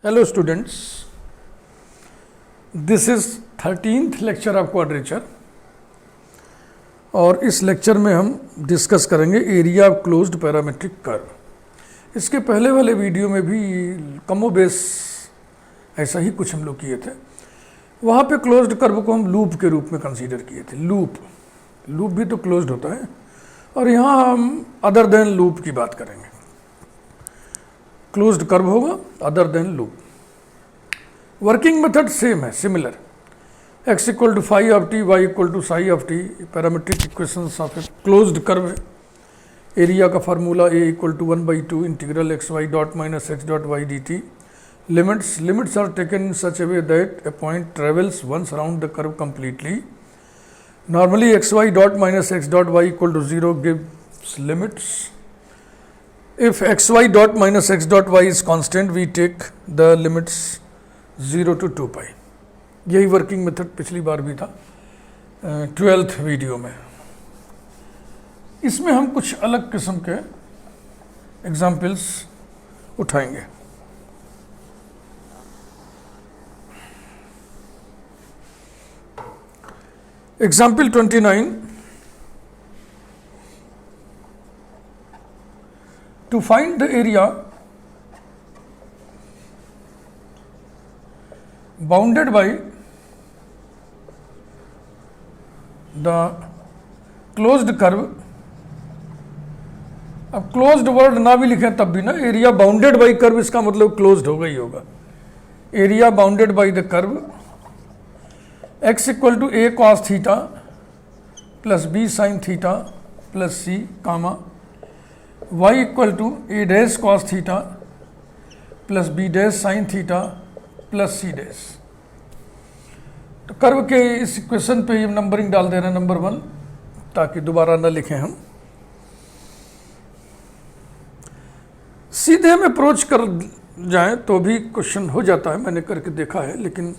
Hello students, this is 13th lecture of quadrature और इस lecture में हम डिस्कस करेंगे area of closed parametric curve. इसके पहले वाले वीडियो में भी कमो बेस ऐसा ही कुछ हम लोग किए थे। वहाँ पे क्लोज्ड कर्व को हम लूप के रूप में कंसीडर किए थे। लूप भी तो क्लोज्ड होता है और यहाँ हम अदर देन लूप की बात करेंगे। क्लोज्ड कर्व होगा other than loop. Working method same है, similar. x equal to phi of t, y equal to psi of t, parametric equations of a closed curve है। एरिया का formula a equal to 1/2 integral x y dot minus x dot y d t. Limits are taken in such a way that a point travels once around the curve completely. Normally x y dot minus x dot y equal to 0 gives limits. If xy dot minus x dot y is constant, we take the limits 0 to 2 pi. यही working method पिछली बार भी था 12th video में। इसमें हम कुछ अलग किस्म के एग्जाम्पल्स उठाएंगे। Example 29। To find the area bounded by the closed curve, अब क्लोज्ड वर्ड ना भी लिखें तब भी ना, एरिया बाउंडेड बाई कर्व इसका मतलब क्लोज्ड होगा ही होगा। Area bounded by the curve x equal to a cos theta plus b sin theta plus c comma y equal to a dash cos theta plus b dash sin theta plus c dash. तो curve के इस equation पे ये numbering डाल दे रहे हैं number 1, ताकि दोबारा ना लिखें हम। सीधे हम अप्रोच कर जाएं तो भी क्वेश्चन हो जाता है, मैंने करके देखा है, लेकिन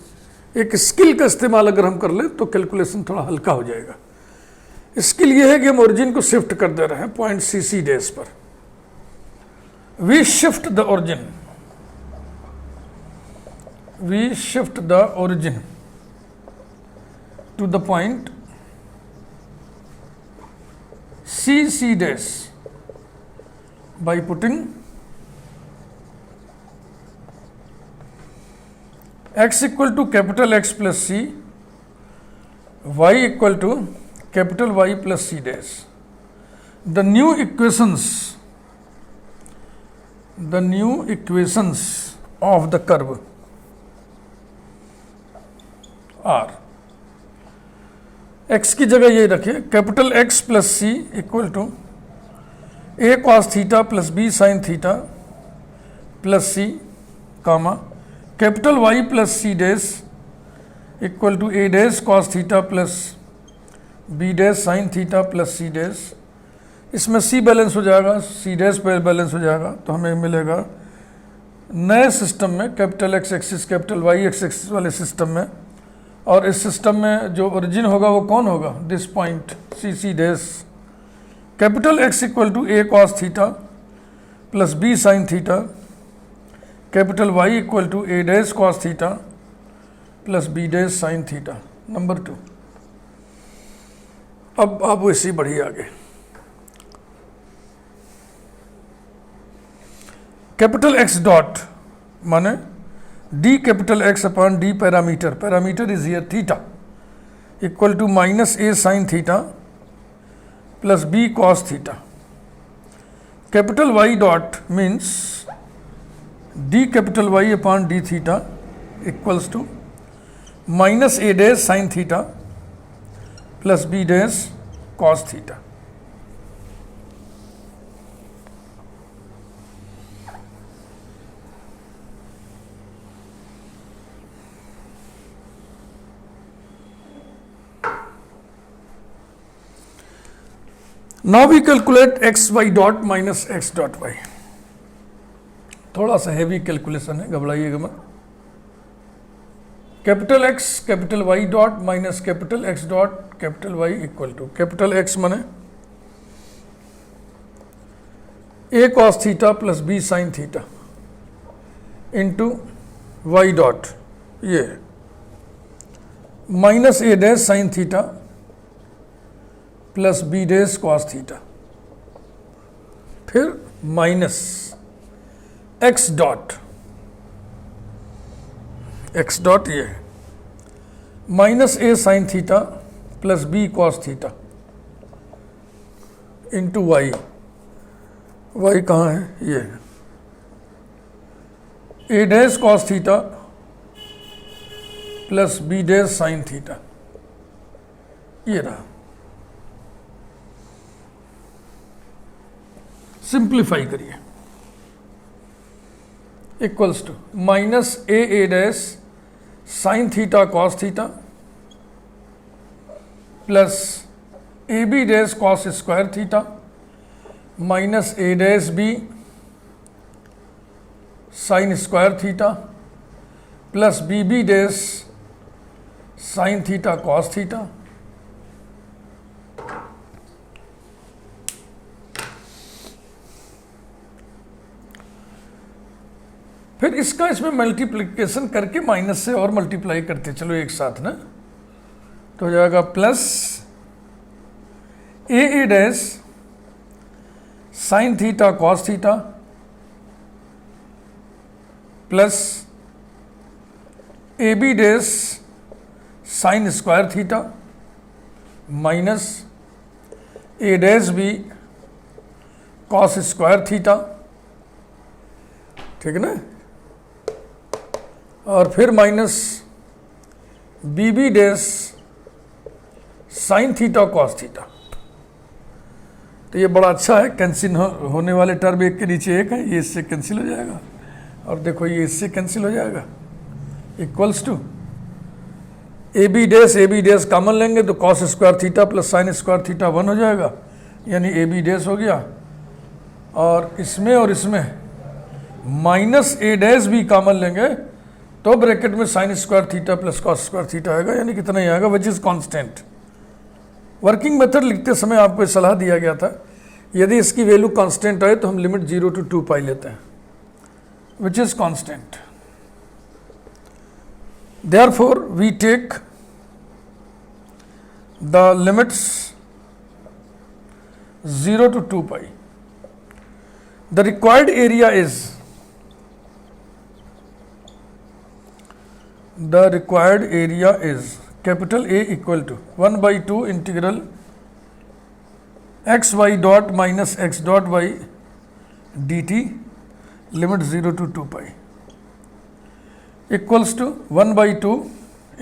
एक स्किल का इस्तेमाल अगर हम कर लें तो कैलकुलेशन थोड़ा हल्का हो जाएगा। स्किल ये है कि हम ओरिजिन को शिफ्ट कर दे रहे हैं पॉइंट सी डैश पर। We shift the origin to the point C dash by putting x equal to capital X plus C, y equal to capital Y plus C dash. The new equations of the curve are, x की जगह ये रखिए, capital X plus C equal to a cos theta plus b sin theta plus c comma capital Y plus c dash equal to a dash cos theta plus b dash sin theta plus c dash. इसमें c balance हो जाएगा, c dash balance हो जाएगा, तो हमें मिलेगा नए system में capital X axis capital Y axis वाले सिस्टम में, और इस सिस्टम में जो ओरिजिन होगा वो कौन होगा, this point C dash. Capital X equal to a cos theta plus b sin theta, capital Y equal to a dash cos theta plus b dash sin theta. Number 2। अब आप वैसे ही बढ़िए आगे। कैपिटल X डॉट माने d capital X upon d parameter is here theta equal to minus a sin theta plus b cos theta. Capital Y dot means d capital Y upon d theta equals to minus a dash sin theta plus b dash cos theta. Now we calculate x y dot minus x dot y. थोड़ा सा heavy calculation है, घबराइएगा मत। Capital X capital Y dot minus capital X dot capital Y equal to capital X माने a cos theta plus b sin theta into y dot ये minus a dash sine theta plus b dash cos theta, फिर minus x dot ये minus a sine theta plus b cos theta into y, y कहाँ है, ये a dash cos theta plus b dash sine theta, ये रहा। Simplify करिए, equals to minus a dash sine theta cos theta plus a b dash cos square theta minus a dash b sine square theta plus b b dash sine theta cos theta, फिर इसका इसमें multiplication करके minus से और multiply करते चलो एक साथ ना, तो हो जाएगा plus a dash sine theta cos theta plus a b dash sine square theta minus a dash b cos square theta, ठीक है ना, और फिर minus b b dash sine theta cos theta. तो ये बड़ा अच्छा है, कैंसिल होने वाले टर्म एक के नीचे एक है, ये इससे कैंसिल हो जाएगा, और देखो ये इससे कैंसिल हो जाएगा, equals to a b dash common लेंगे तो cos square theta plus sine square theta 1 हो जाएगा, यानी ए बी डैश हो गया, और इसमें माइनस ए डैश भी कॉमन लेंगे तो ब्रैकेट में sign square theta plus cos square theta आएगा, यानी कितना ही आएगा, विच इज कांस्टेंट। वर्किंग मेथड लिखते समय आपको सलाह दिया गया था, यदि इसकी वैल्यू कांस्टेंट आए तो हम लिमिट 0 to 2 पाई लेते हैं, which is constant. Therefore we take the limits 0 to 2 pi. The required area is capital A equal to 1/2 integral x y dot minus x dot y dt limit 0 to 2 pi equals to 1/2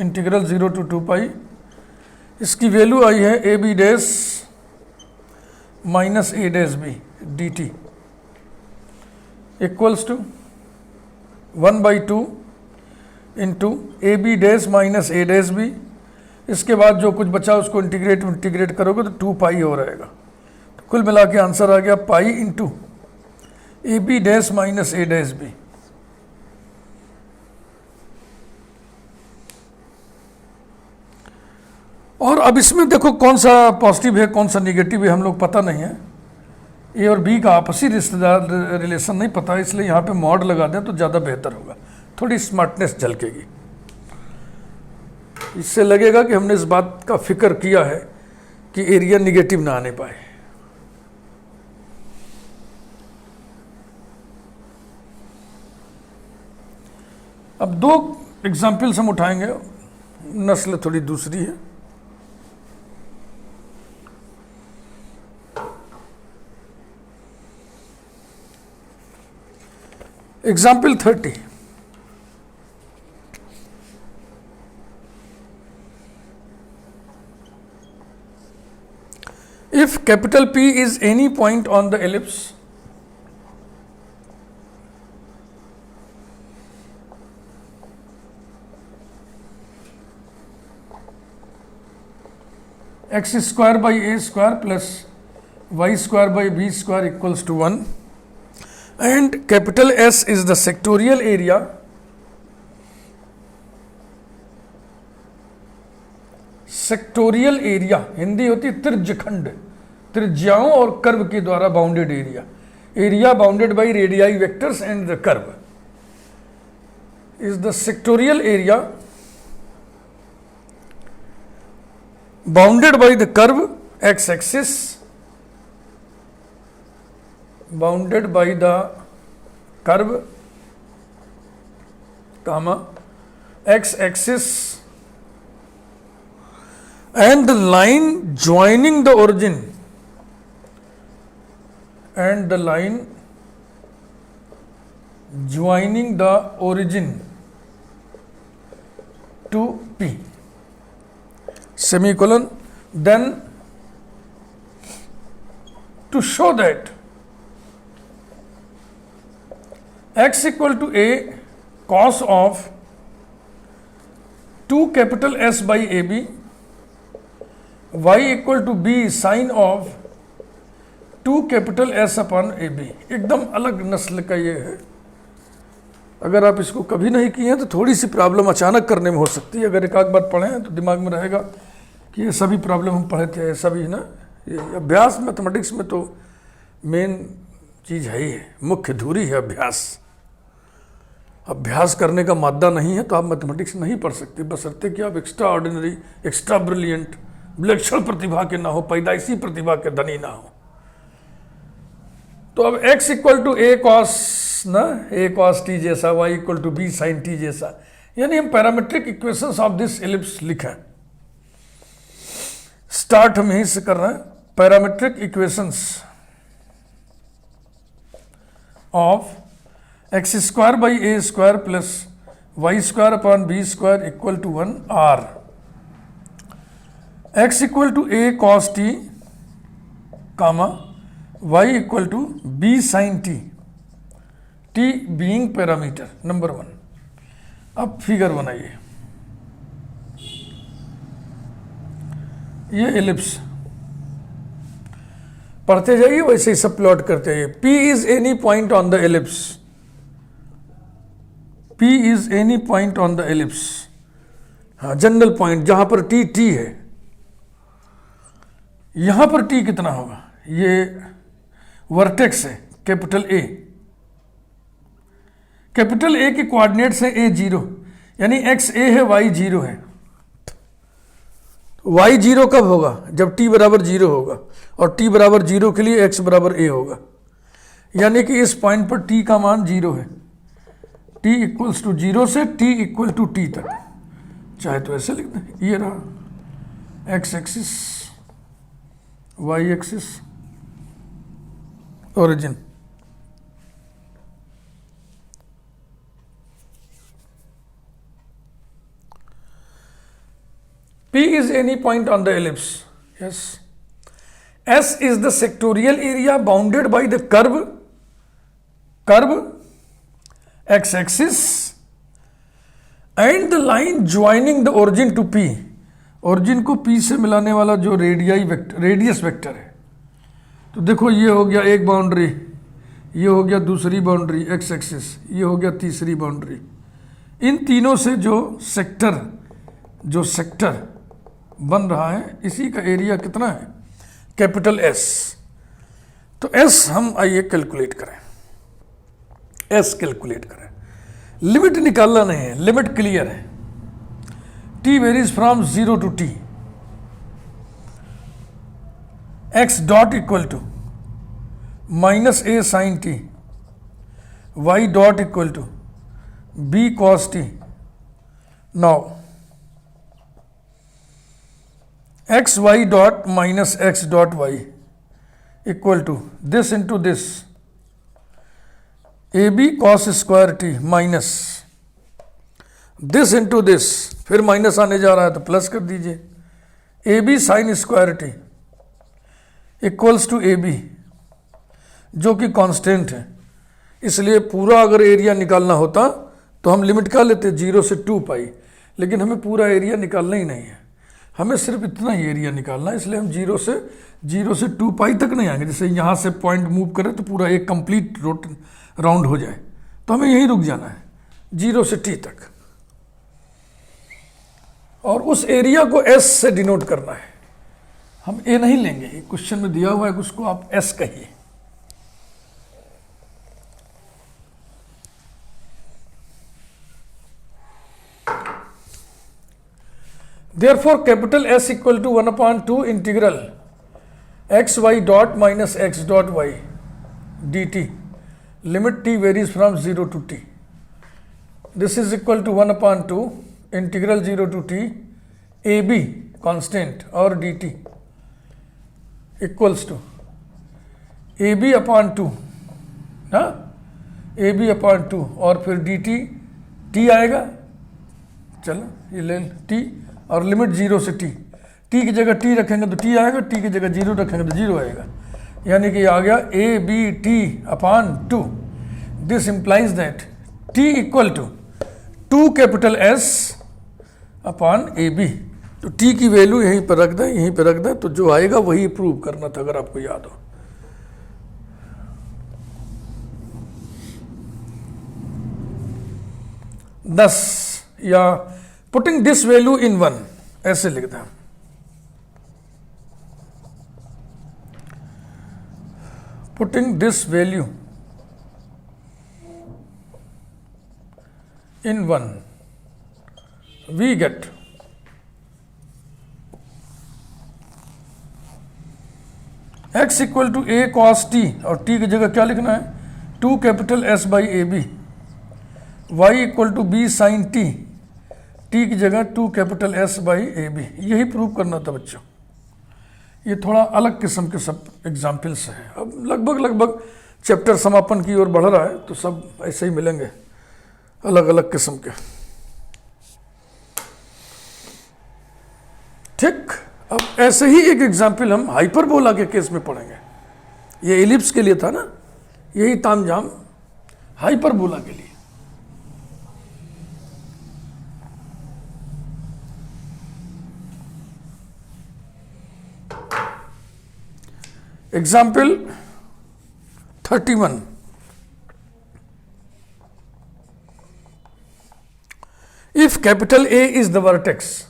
integral 0 to 2 pi। इसकी value आई है a b dash minus a dash b d t equals to 1/2 into a b dash minus a dash b, इसके बाद जो कुछ बचा उसको integrate करोगे तो 2 पाई हो रहेगा, तो कुल मिला के आंसर आ गया pi into a b dash minus a dash b. और अब इसमें देखो कौन सा पॉजिटिव है कौन सा निगेटिव है हम लोग पता नहीं है, ए और बी का आपसी रिश्तेदार रिलेशन नहीं पता, इसलिए यहाँ पे मॉड लगा दें तो ज़्यादा बेहतर होगा, थोड़ी स्मार्टनेस झलकेगी, इससे लगेगा कि हमने इस बात का फिक्र किया है कि एरिया निगेटिव ना आने पाए। अब 2 एग्जाम्पल्स हम उठाएंगे, नस्ल थोड़ी दूसरी है। Example 30, if capital P is any point on the ellipse x square by a square plus y square by b square equals to 1 and capital S is the sectorial area sectoral area Hindi होती है त्रिज्यखंड, त्रिज्याओं और curve के द्वारा bounded area, area bounded by radii vectors and the curve. is the sectorial area bounded by the curve x-axis, bounded by the curve comma x-axis and the line joining the origin and the line joining the origin to P, semicolon, then to show that x equal to a cos of 2 capital S by AB, y equal to b sin of 2 capital S upon a b, एकदम अलग नस्ल का ये है। अगर आप इसको कभी नहीं किए हैं तो थोड़ी सी प्रॉब्लम अचानक करने में हो सकती है, अगर एक आध बार पढ़े हैं तो दिमाग में रहेगा कि ये सभी प्रॉब्लम हम पढ़े थे, ऐसा भी ना। ये अभ्यास मैथमेटिक्स में तो मेन चीज़ है ही है, मुख्य धुरी है अभ्यास। अभ्यास करने का मादा नहीं है तो आप मैथमेटिक्स नहीं पढ़ सकते, बशर्ते कि आप एक्स्ट्रा ऑर्डिनरी, एक्स्ट्रा ब्रिलियंट, विलक्षण प्रतिभा के ना हो, पैदाइशी प्रतिभा के धनी ना हो। तो अब x equal to a cos ना, ए कॉस टी जैसा, y equal to b sine t जैसा, यानी हम parametric equations of this ellipse लिखें। स्टार्ट हम यहीं से कर रहे हैं। Parametric equations of x square by a square plus y square upon b square equal to 1 are x equal to a cos t comma y equal to b sine t, t being parameter number 1। अब figure बनाइए, ये ellipse पढ़ते जाइए, वैसे ही सब plot करते जाइए। P is any point on the ellipse, P is any point on the ellipse, हाँ जनरल पॉइंट जहां पर T है। यहां पर T कितना होगा, ये वर्टेक्स है कैपिटल ए, कैपिटल ए के कोऑर्डिनेट्स है ए 0, यानी एक्स ए है वाई 0 है। वाई 0 कब होगा, जब टी बराबर 0 होगा, और टी बराबर 0 के लिए एक्स बराबर ए होगा, यानी कि इस पॉइंट पर टी का मान 0 है। टी इक्वल्स टू 0 से टी इक्वल टू टी तक, चाहे तो ऐसे लिख दें, ये रहा x axis, y axis, origin। P is any point on the ellipse, yes। S is the sectorial area bounded by the curve x-axis and the line joining the origin to P। origin को P से मिलाने वाला जो radius vector है। तो देखो ये हो गया एक बाउंड्री, ये हो गया दूसरी बाउंड्री एक्स एक्सिस, ये हो गया तीसरी बाउंड्री। इन तीनों से जो सेक्टर बन रहा है, इसी का एरिया कितना है, कैपिटल एस। तो एस हम आइए कैलकुलेट करें, एस कैलकुलेट करें। लिमिट निकालना नहीं है, लिमिट क्लियर है। T varies from 0 to t, x dot equal to minus a sine t, y dot equal to b cos t. Now x y dot minus x dot y equal to this into this, a b cos square t minus this into this, फिर minus आने जा रहा है तो plus कर दीजिए, a b sine square t equals to a b, जो कि कांस्टेंट है। इसलिए पूरा अगर एरिया निकालना होता तो हम लिमिट क्या लेते, 0 से 2 पाई, लेकिन हमें पूरा एरिया निकालना ही नहीं है, हमें सिर्फ इतना ही एरिया निकालना है। इसलिए हम 0 से 2 पाई तक नहीं आएंगे। जैसे यहाँ से पॉइंट मूव करें तो पूरा एक कंप्लीट राउंड हो जाए, तो हमें यहीं रुक जाना है 0 से t तक, और उस एरिया को s से डिनोट करना है। हम ए नहीं लेंगे, क्वेश्चन में दिया हुआ है, उसको आप एस कहिए। Therefore capital S equal to 1/2 integral x y dot minus x dot y dt, limit t varies from 0 to t. This is equal to 1/2 integral 0 to t ab constant और dt equals to ab upon 2 ना, ab upon 2 और फिर dt t आएगा, चलो ये ले t और limit 0 से t, t की जगह t रखेंगे तो t आएगा, t की जगह 0 रखेंगे तो 0 आएगा, यानी कि आ गया a b t upon 2. This implies that t equal to 2 capital S upon a b. तो t की वैल्यू यहीं पर रख दें, यहीं पर रख दें, तो जो आएगा वही प्रूव करना था, अगर आपको याद हो. दस या पुटिंग दिस वैल्यू इन 1 ऐसे लिख दें. Putting this value in 1, we get x equal to a cos t, और t की जगह क्या लिखना है, 2 capital S by a b. y equal to b sine t, t की जगह 2 capital S by a b. यही प्रूव करना था बच्चों. ये थोड़ा अलग किस्म के सब एग्जाम्पल्स हैं. अब लगभग चैप्टर समापन की ओर बढ़ रहा है, तो सब ऐसे ही मिलेंगे अलग अलग किस्म के. ठीक, अब ऐसे ही एक एग्जाम्पल हम हाइपरबोला के केस में पढ़ेंगे. ये एलिप्स के लिए था ना, यही तामझाम हाइपरबोला के लिए. Example 31. If capital A is the vertex,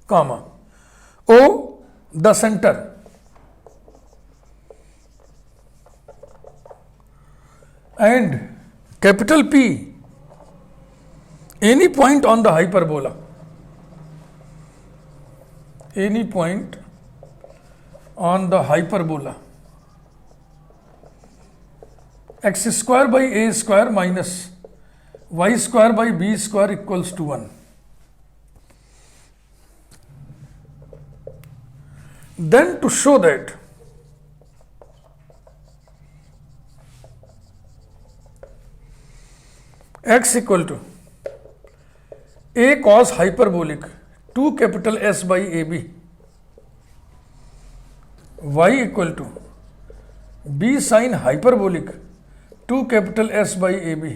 comma, O the center, and capital P any point on the hyperbola, any point on the hyperbola, x square by a square minus y square by b square equals to 1. Then to show that x equal to a cos hyperbolic 2 capital S by a b, y equal to b sine hyperbolic 2 capital S by a b,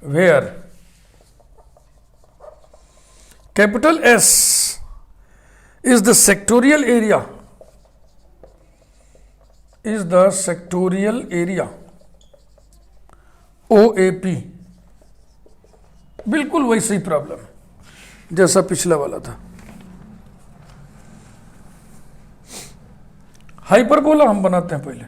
where capital S is the sectorial area, is the sectorial area OAP. बिल्कुल वैसे ही problem है जैसा पिछला वाला था. Hyperbola हम बनाते हैं पहले.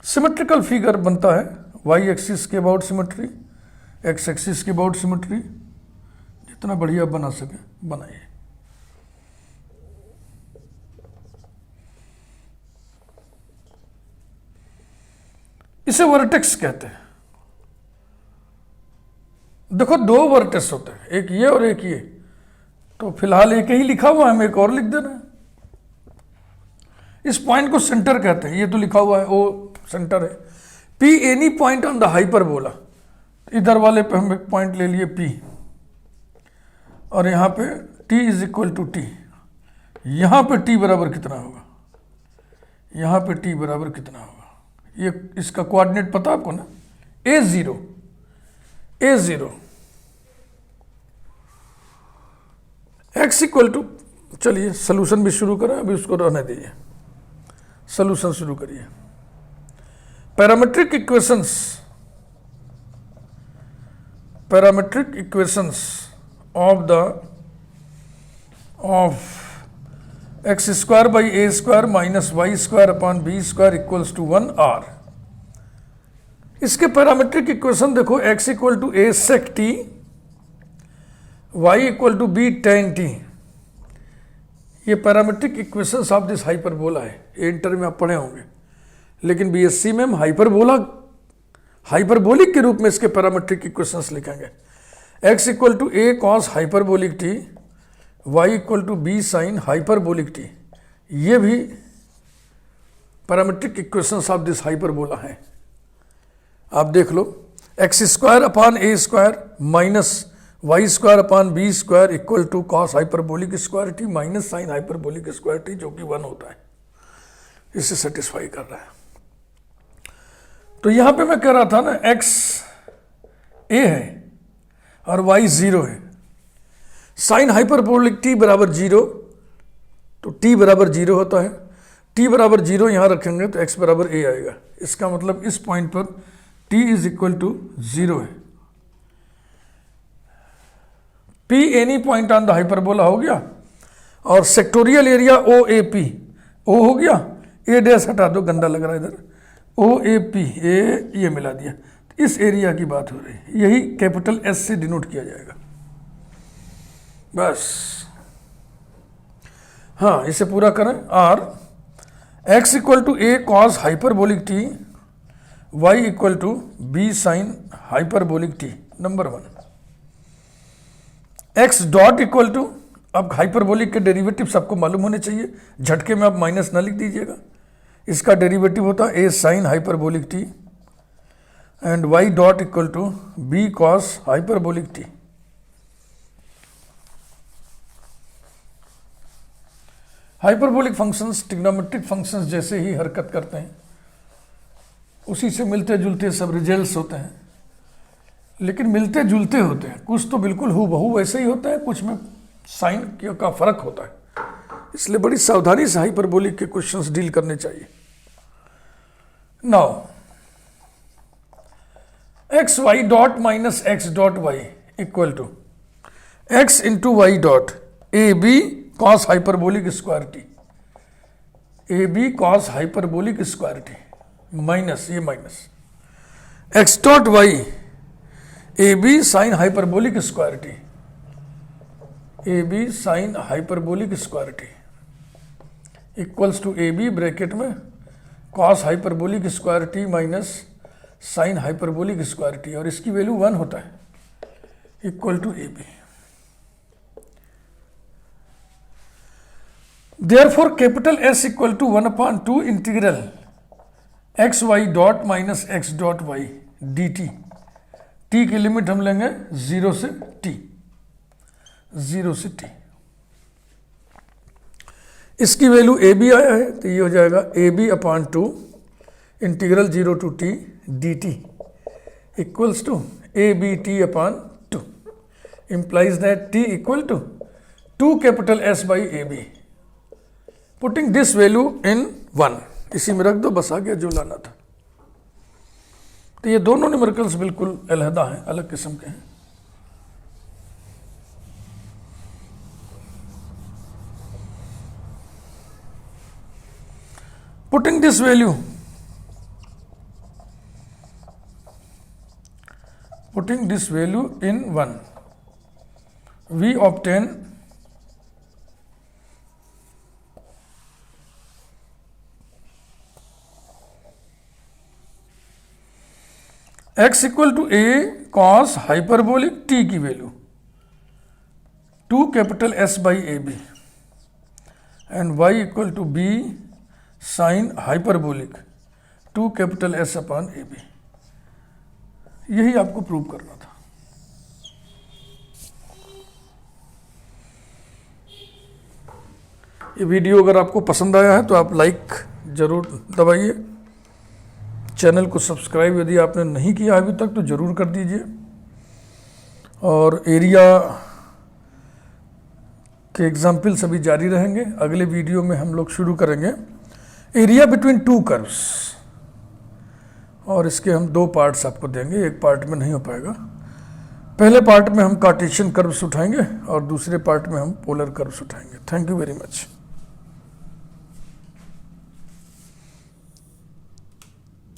सिमेट्रिकल फिगर बनता है, वाई एक्सिस के अबाउट सिमेट्री, एक्स एक्सिस की अबाउट सिमेट्री. जितना बढ़िया बना सके बनाइए. इसे वर्टेक्स कहते हैं. देखो दो वर्टेक्स होते हैं, एक ये और एक ये, तो फिलहाल एक ही लिखा हुआ है, हम एक और लिख दे रहे हैं. इस पॉइंट को सेंटर कहते हैं. ये तो लिखा हुआ है ओ सेंटर है. P any point on the hyperbola, इधर वाले पे हम एक पॉइंट ले लिए P, और यहाँ पे T is equal to T. यहाँ पे T बराबर कितना होगा, यहाँ पे T बराबर कितना होगा, ये इसका कोऑर्डिनेट पता आपको ना, A0 x इक्वल टू. चलिए सोल्यूशन भी शुरू करें, अभी उसको रहने दीजिए, सोल्यूशन शुरू करिए. Parametric equations of x square by a square minus y square upon b square equals to 1 आर। इसके पैरामेट्रिक इक्वेशन देखो, x equal to a sec t, y equal to b tan t. ये parametric equations of this hyperbola है, ये inter में आप पढ़े होंगे, लेकिन बीएससी में हम हाइपरबोलिक के रूप में इसके पैरामेट्रिक इक्वेशंस लिखेंगे। x equal to a cos hyperbolic t, y equal to b sine hyperbolic t. ये भी parametric equations of this hyperbola है। आप देख लो, x square upon a square minus y square upon b square equal to cos hyperbolic square t minus sine hyperbolic square t, जो कि 1 होता है। इससे सेटिस्फाई कर रहा है। तो यहां पे मैं कह रहा था ना, एक्स ए है और वाई 0 है। साइन हाइपरबोलिक टी बराबर 0, तो टी बराबर 0 होता है। टी बराबर 0 यहां रखेंगे तो एक्स बराबर ए आएगा। इसका मतलब इस पॉइंट पर t इज इक्वल टू 0 है। P any point on the hyperbola हो गया, और sectorial area O A P, O हो गया, ए डैश हटा दो, गंदा लग रहा है इधर, ओ ए पी, ये मिला दिया। इस एरिया की बात हो रही है, यही कैपिटल एस से डिनोट किया जाएगा बस। हाँ, इसे पूरा करें। आर x equal to a cos hyperbolic t, y equal to b sine hyperbolic t, number 1। x dot equal to, अब हाइपरबोलिक के डेरिवेटिव्स आपको मालूम होने चाहिए, झटके में आप माइनस ना लिख दीजिएगा। इसका डेरिवेटिव होता है a sine hyperbolic t, and y dot equal to b cos hyperbolic t. Hyperbolic functions trigonometric functions जैसे ही हरकत करते हैं, उसी से मिलते जुलते सब रिजल्ट्स होते हैं, लेकिन मिलते जुलते होते हैं। कुछ तो बिल्कुल हूबहू वैसे ही होता है, कुछ में साइन का फर्क होता है। इसलिए बड़ी सावधानी से हाइपरबोलिक के क्वेश्चंस डील करने चाहिए। Now x y dot minus x dot y equal to x into y dot a b cos hyperbolic square t, a b cos hyperbolic square t minus ये minus x dot y a b sine hyperbolic square t, a b sine hyperbolic square t equals to a b bracket में cos hyperbolic square t minus sine hyperbolic square t, और इसकी value 1 होता है, equal to a b. Therefore capital S equal to 1/2 integral x y dot minus x dot y d t. T की limit हम लेंगे 0 से T, 0 से T. इसकी वैल्यू ए बी आया है, तो ये हो जाएगा a b upon 2 integral 0 to t d t equals to a b t upon 2, implies that t equal to 2 capital S by a b. Putting this value in 1, इसी में रख दो, बस आ गया जो लाना था। तो ये दोनों न्यूमेरिकल्स बिल्कुल अलहदा हैं, अलग किस्म के हैं। Putting this value in 1, we obtain x equal to a cos hyperbolic t की value 2 capital S by a b and y equal to b sine hyperbolic 2 capital S upon a b. यही आपको prove करना था। ये video अगर आपको पसंद आया है तो आप लाइक ज़रूर दबाइए। चैनल को सब्सक्राइब यदि आपने नहीं किया अभी तक तो ज़रूर कर दीजिए। और एरिया के एग्जाम्पल्स अभी जारी रहेंगे। अगले वीडियो में हम लोग शुरू करेंगे एरिया बिटवीन टू कर्व्स। और इसके हम 2 पार्ट्स आपको देंगे, एक पार्ट में नहीं हो पाएगा। पहले पार्ट में हम कार्टेशियन कर्व्स उठाएंगे और दूसरे पार्ट में हम पोलर कर्व्स उठाएंगे। Thank you very much.